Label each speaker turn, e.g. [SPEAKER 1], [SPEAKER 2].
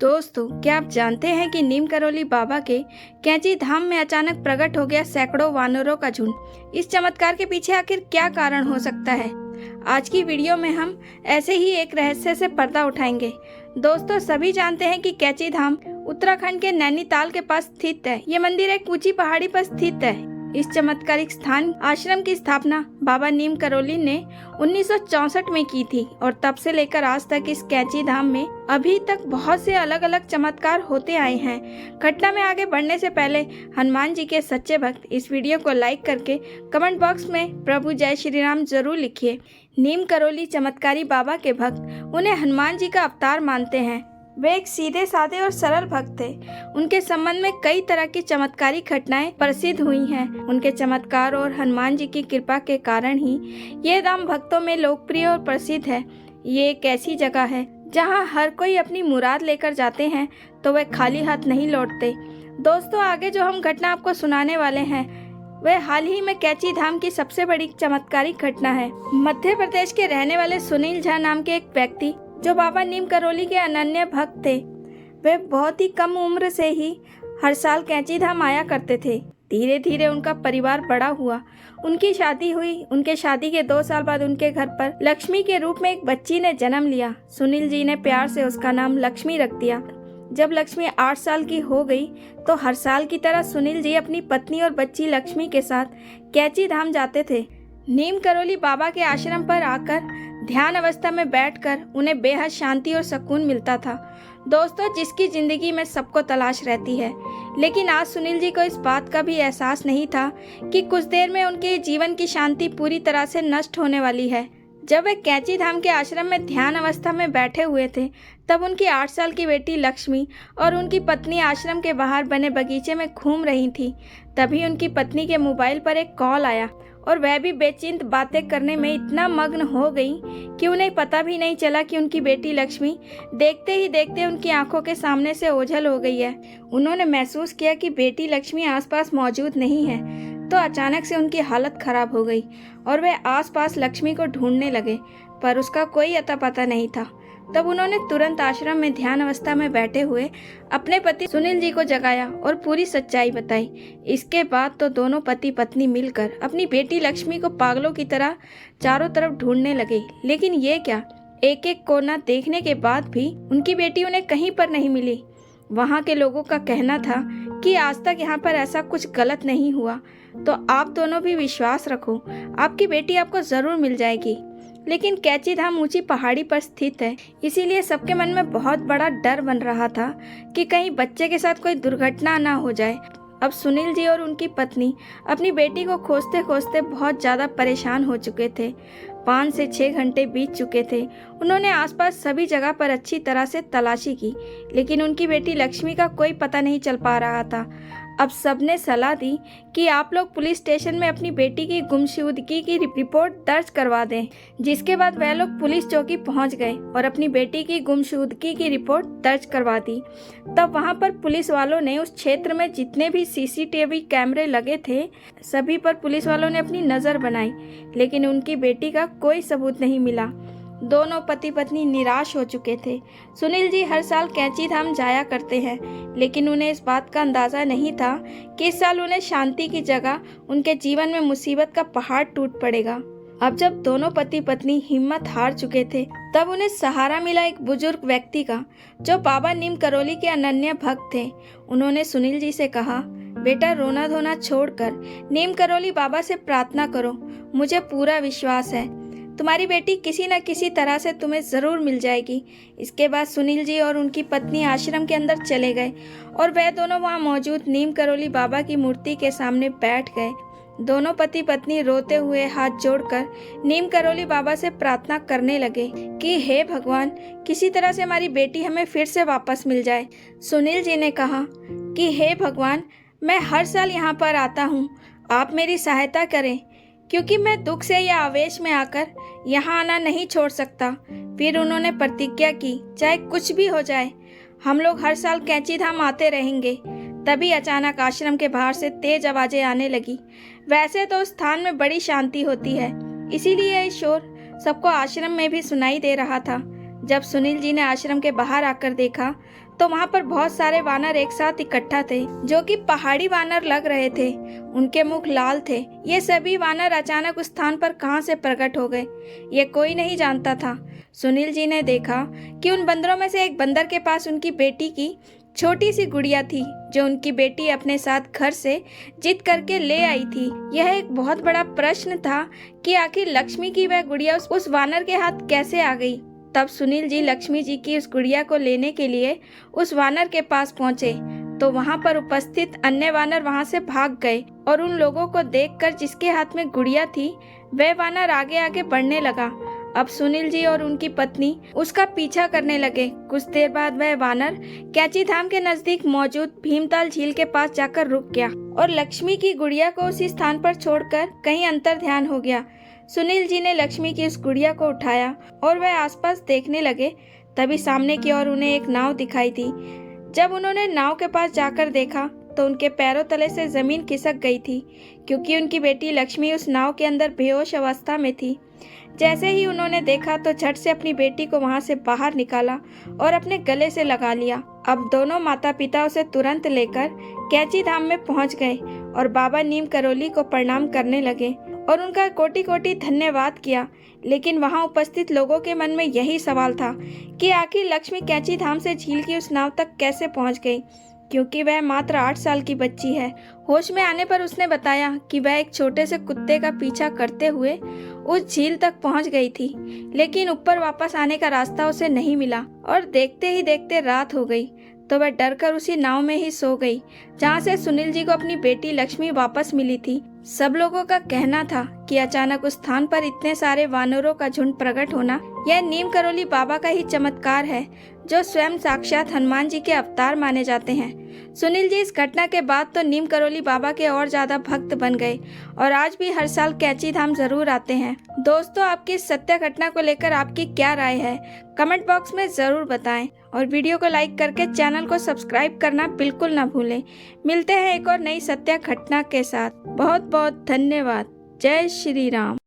[SPEAKER 1] दोस्तों, क्या आप जानते हैं कि नीम करौली बाबा के कैंची धाम में अचानक प्रकट हो गया सैकड़ों वानरों का झुंड। इस चमत्कार के पीछे आखिर क्या कारण हो सकता है? आज की वीडियो में हम ऐसे ही एक रहस्य से पर्दा उठाएंगे। दोस्तों, सभी जानते हैं कि कैंची धाम उत्तराखंड के नैनीताल के पास स्थित है। ये मंदिर एक ऊंची पहाड़ी पर स्थित है। इस चमत्कारिक स्थान आश्रम की स्थापना बाबा नीम करौली ने 1964 में की थी और तब से लेकर आज तक इस कैंची धाम में अभी तक बहुत से अलग अलग चमत्कार होते आए हैं। घटना में आगे बढ़ने से पहले हनुमान जी के सच्चे भक्त इस वीडियो को लाइक करके कमेंट बॉक्स में प्रभु जय श्री राम जरूर लिखिए। नीम करौली चमत्कारी बाबा के भक्त उन्हें हनुमान जी का अवतार मानते हैं। वे एक सीधे साधे और सरल भक्त थे। उनके संबंध में कई तरह की चमत्कारी घटनाएं प्रसिद्ध हुई हैं। उनके चमत्कार और हनुमान जी की कृपा के कारण ही ये धाम भक्तों में लोकप्रिय और प्रसिद्ध है। ये एक ऐसी जगह है जहां हर कोई अपनी मुराद लेकर जाते हैं तो वे खाली हाथ नहीं लौटते। दोस्तों, आगे जो हम घटना आपको सुनाने वाले हैं वह हाल ही में कैंची धाम की सबसे बड़ी चमत्कारिक घटना है। मध्य प्रदेश के रहने वाले सुनील झा नाम के एक व्यक्ति जो बाबा नीम करौली के अनन्य भक्त थे, वे बहुत ही कम उम्र से ही हर साल कैंची धाम आया करते थे। धीरे धीरे उनका परिवार बड़ा हुआ, उनकी शादी हुई। उनके शादी के 2 साल बाद उनके घर पर लक्ष्मी के रूप में एक बच्ची ने जन्म लिया। सुनील जी ने प्यार से उसका नाम लक्ष्मी रख दिया। जब लक्ष्मी 8 साल की हो गई तो हर साल की तरह सुनील जी अपनी पत्नी और बच्ची लक्ष्मी के साथ कैंची धाम जाते थे। नीम करौली बाबा के आश्रम पर आकर ध्यान अवस्था में बैठकर उन्हें बेहद शांति और सुकून मिलता था। दोस्तों, जिसकी जिंदगी में सबको तलाश रहती है, लेकिन आज सुनील जी को इस बात का भी एहसास नहीं था कि कुछ देर में उनके जीवन की शांति पूरी तरह से नष्ट होने वाली है। जब वे कैंची धाम के आश्रम में ध्यान अवस्था में बैठे हुए थे, तब उनकी 8 साल की बेटी लक्ष्मी और उनकी पत्नी आश्रम के बाहर बने बगीचे में घूम रही थी। तभी उनकी पत्नी के मोबाइल पर एक कॉल आया और वह भी बेचिंत बातें करने में इतना मग्न हो गई कि उन्हें पता भी नहीं चला कि उनकी बेटी लक्ष्मी देखते ही देखते उनकी आंखों के सामने से ओझल हो गई है। उन्होंने महसूस किया कि बेटी लक्ष्मी आसपास मौजूद नहीं है, तो अचानक से उनकी हालत खराब हो गई और वे आसपास लक्ष्मी को ढूंढने लगे, पर उसका कोई अता पता नहीं था। तब उन्होंने तुरंत आश्रम में ध्यान अवस्था में बैठे हुए अपने पति सुनील जी को जगाया और पूरी सच्चाई बताई। इसके बाद तो दोनों पति पत्नी मिलकर अपनी बेटी लक्ष्मी को पागलों की तरह चारों तरफ ढूंढने लगे। लेकिन ये क्या, एक एक कोना देखने के बाद भी उनकी बेटी उन्हें कहीं पर नहीं मिली। वहाँ के लोगों का कहना था कि आज तक यहाँ पर ऐसा कुछ गलत नहीं हुआ, तो आप दोनों भी विश्वास रखो, आपकी बेटी आपको जरूर मिल जाएगी। लेकिन कैंची धाम ऊंची पहाड़ी पर स्थित है, इसीलिए सबके मन में बहुत बड़ा डर बन रहा था कि कहीं बच्चे के साथ कोई दुर्घटना ना हो जाए। अब सुनील जी और उनकी पत्नी अपनी बेटी को खोजते खोजते बहुत ज़्यादा परेशान हो चुके थे। 5 से 6 घंटे बीत चुके थे। उन्होंने आसपास सभी जगह पर अच्छी तरह से तलाशी की, लेकिन उनकी बेटी लक्ष्मी का कोई पता नहीं चल पा रहा था। अब सबने सलाह दी कि आप लोग पुलिस स्टेशन में अपनी बेटी की गुमशुदगी की रिपोर्ट दर्ज करवा दें। जिसके बाद वह लोग पुलिस चौकी पहुंच गए और अपनी बेटी की गुमशुदगी की रिपोर्ट दर्ज करवा दी। तब वहां पर पुलिस वालों ने उस क्षेत्र में जितने भी सीसीटीवी कैमरे लगे थे, सभी पर पुलिस वालों ने अपनी नज़र बनाई, लेकिन उनकी बेटी का कोई सबूत नहीं मिला। दोनों पति पत्नी निराश हो चुके थे। सुनील जी हर साल कैंची धाम जाया करते हैं, लेकिन उन्हें इस बात का अंदाज़ा नहीं था कि इस साल उन्हें शांति की जगह उनके जीवन में मुसीबत का पहाड़ टूट पड़ेगा। अब जब दोनों पति पत्नी हिम्मत हार चुके थे, तब उन्हें सहारा मिला एक बुजुर्ग व्यक्ति का, जो बाबा नीम करौली के अनन्य भक्त थे। उन्होंने सुनील जी से कहा, बेटा, रोना धोना छोड़कर नीम करौली बाबा से प्रार्थना करो। मुझे पूरा विश्वास है तुम्हारी बेटी किसी न किसी तरह से तुम्हें ज़रूर मिल जाएगी। इसके बाद सुनील जी और उनकी पत्नी आश्रम के अंदर चले गए और वह दोनों वहां मौजूद नीम करौली बाबा की मूर्ति के सामने बैठ गए। दोनों पति पत्नी रोते हुए हाथ जोड़कर नीम करौली बाबा से प्रार्थना करने लगे कि हे भगवान, किसी तरह से हमारी बेटी हमें फिर से वापस मिल जाए। सुनील जी ने कहा कि हे भगवान, मैं हर साल यहाँ पर आता हूँ, आप मेरी सहायता करें, क्योंकि मैं दुख से या आवेश में आकर यहाँ आना नहीं छोड़ सकता। फिर उन्होंने प्रतिज्ञा की, चाहे कुछ भी हो जाए, हम लोग हर साल कैंची धाम आते रहेंगे। तभी अचानक आश्रम के बाहर से तेज आवाजें आने लगी। वैसे तो स्थान में बड़ी शांति होती है, इसीलिए यह शोर सबको आश्रम में भी सुनाई दे रहा था। जब सुनील जी ने आश्रम के बाहर आकर देखा तो वहाँ पर बहुत सारे वानर एक साथ इकट्ठा थे जो कि पहाड़ी वानर लग रहे थे। उनके मुख लाल थे। ये सभी वानर अचानक उस स्थान पर कहाँ से प्रकट हो गए, ये कोई नहीं जानता था। सुनील जी ने देखा कि उन बंदरों में से एक बंदर के पास उनकी बेटी की छोटी सी गुड़िया थी जो उनकी बेटी अपने साथ घर से जिद करके ले आई थी। यह एक बहुत बड़ा प्रश्न था कि आखिर लक्ष्मी की वह गुड़िया उस वानर के हाथ कैसे आ गई। तब सुनील जी लक्ष्मी जी की उस गुड़िया को लेने के लिए उस वानर के पास पहुंचे तो वहां पर उपस्थित अन्य वानर वहां से भाग गए और उन लोगों को देखकर जिसके हाथ में गुड़िया थी वह वानर आगे आगे बढ़ने लगा। अब सुनील जी और उनकी पत्नी उसका पीछा करने लगे। कुछ देर बाद वह वानर कैंची धाम के नजदीक मौजूद भीमताल झील के पास जाकर रुक गया और लक्ष्मी की गुड़िया को उसी स्थान पर छोड़कर कहीं अंतर ध्यान हो गया। सुनील जी ने लक्ष्मी की उस गुड़िया को उठाया और वह आसपास देखने लगे। तभी सामने की ओर उन्हें एक नाव दिखाई दी। जब उन्होंने नाव के पास जाकर देखा तो उनके पैरों तले से जमीन खिसक गई थी क्योंकि उनकी बेटी लक्ष्मी उस नाव के अंदर बेहोश अवस्था में थी। जैसे ही उन्होंने देखा तो झट से अपनी बेटी को वहां से बाहर निकाला और अपने गले से लगा लिया। अब दोनों माता पिता उसे तुरंत लेकर कैंची धाम में पहुंच गए और बाबा नीम करोली को प्रणाम करने लगे और उनका कोटि कोटि धन्यवाद किया। लेकिन वहां उपस्थित लोगों के मन में यही सवाल था कि आखिर लक्ष्मी कैंची धाम से झील की उस नाव तक कैसे पहुंच गई, क्योंकि वह मात्र 8 साल की बच्ची है। होश में आने पर उसने बताया कि वह एक छोटे से कुत्ते का पीछा करते हुए उस झील तक पहुंच गई थी, लेकिन ऊपर वापस आने का रास्ता उसे नहीं मिला और देखते ही देखते रात हो गई। तो वह डरकर उसी नाव में ही सो गई जहां से सुनील जी को अपनी बेटी लक्ष्मी वापस मिली थी। सब लोगों का कहना था कि अचानक उस स्थान पर इतने सारे वानरों का झुंड प्रकट होना यह नीम करोली बाबा का ही चमत्कार है, जो स्वयं साक्षात हनुमान जी के अवतार माने जाते हैं। सुनील जी इस घटना के बाद तो नीम करोली बाबा के और ज्यादा भक्त बन गए और आज भी हर साल कैंची धाम जरूर आते हैं। दोस्तों, आपकी इस सत्य घटना को लेकर आपकी क्या राय है, कमेंट बॉक्स में जरूर बताएं और वीडियो को लाइक करके चैनल को सब्सक्राइब करना बिल्कुल ना भूलें। मिलते हैं एक और नई सत्य घटना के साथ। बहुत बहुत धन्यवाद। जय श्री राम।